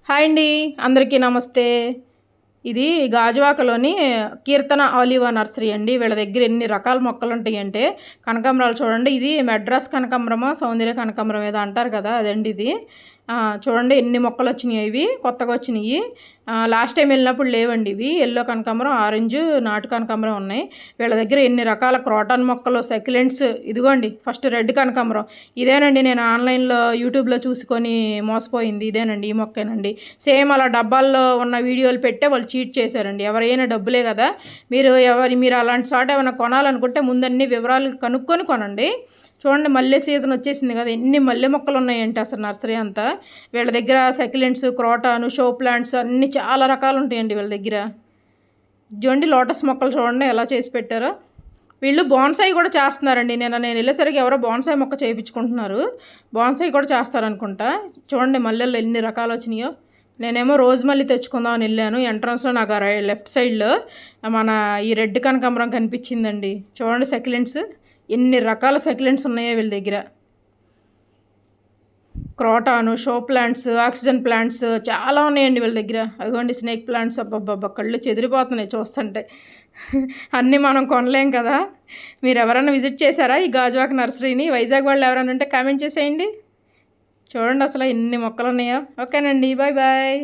Hi అండి, అందరికీ నమస్తే. ఇది గాజువాకలోని కీర్తన ఆలివా నర్సరీ అండి. వీళ్ళ దగ్గర ఎన్ని రకాల మొక్కలు ఉంటాయంటే కనకాంబరాలు చూడండి. ఇది మెడ్రాస్ కనకాంబరమా సౌందర్య కనకాంబరం ఏదో అంటారు కదా, అదండి ఇది. చూడండి ఎన్ని మొక్కలు వచ్చినాయి, ఇవి కొత్తగా వచ్చినాయి. లాస్ట్ టైం వెళ్ళినప్పుడు లేవండి ఇవి. ఎల్లో కనకాంబరం, ఆరెంజ్, నాటు కనకాంబరం ఉన్నాయి. వీళ్ళ దగ్గర ఎన్ని రకాల క్రోటాన్ మొక్కలు, సక్యులెంట్స్. ఇదిగోండి ఫస్ట్ రెడ్ కనకాంబరం. ఇదేనండి నేను ఆన్లైన్లో యూట్యూబ్లో చూసుకొని మోసపోయింది. ఇదేనండి, ఈ మొక్కేనండి. సేమ్ అలా డబ్బాల్లో ఉన్న వీడియోలు పెట్టే వాళ్ళు చీట్ చేశారండి. ఎవరైనా డబ్బులే కదా, మీరు అలాంటి చోట ఏమైనా కొనాలనుకుంటే ముందన్నీ వివరాలు కనుక్కొని కొనండి. చూడండి, మల్లె సీజన్ వచ్చేసింది కదా, ఎన్ని మల్లె మొక్కలు ఉన్నాయంటే అసలు నర్సరీ అంతా. వీళ్ళ దగ్గర సక్యులెంట్స్, క్రోటాను, షో ప్లాంట్స్ అన్నీ చాలా రకాలు ఉంటాయండి వీళ్ళ దగ్గర. చూడండి లోటస్ మొక్కలు చూడండి ఎలా చేసి పెట్టారో. వీళ్ళు బోన్సాయి కూడా చేస్తున్నారండి. నేను వెళ్ళేసరికి ఎవరో బోన్సాయి మొక్క చేయించుకుంటున్నారు. బోన్సాయి కూడా చేస్తారనుకుంటా. చూడండి మల్లెల్లో ఎన్ని రకాలు వచ్చినాయో. నేనేమో రోజు మళ్ళీ తెచ్చుకుందామని వెళ్ళాను. ఎంట్రన్స్లో నాకు లెఫ్ట్ సైడ్లో మన ఈ రెడ్ కనకాంబరం కనిపించిందండి. చూడండి సక్యులెంట్స్, ఎన్ని రకాల సక్యులెంట్స్ ఉన్నాయో వీళ్ళ దగ్గర. క్రోటాను, షో ప్లాంట్స్, ఆక్సిజన్ ప్లాంట్స్ చాలా ఉన్నాయండి వీళ్ళ దగ్గర. అదిగోండి స్నేక్ ప్లాంట్స్. అబ్బబ్బబ్బా, కళ్ళు చెదిరిపోతున్నాయి చూస్తుంటే. అన్నీ మనం కొనలేం కదా. మీరు ఎవరైనా విజిట్ చేశారా ఈ గాజువాక నర్సరీని? వైజాగ్ వాళ్ళు ఎవరైనా ఉంటే కామెంట్ చేసేయండి. చూడండి అసలు ఎన్ని మొక్కలు ఉన్నాయో. ఓకేనండి, బాయ్ బాయ్.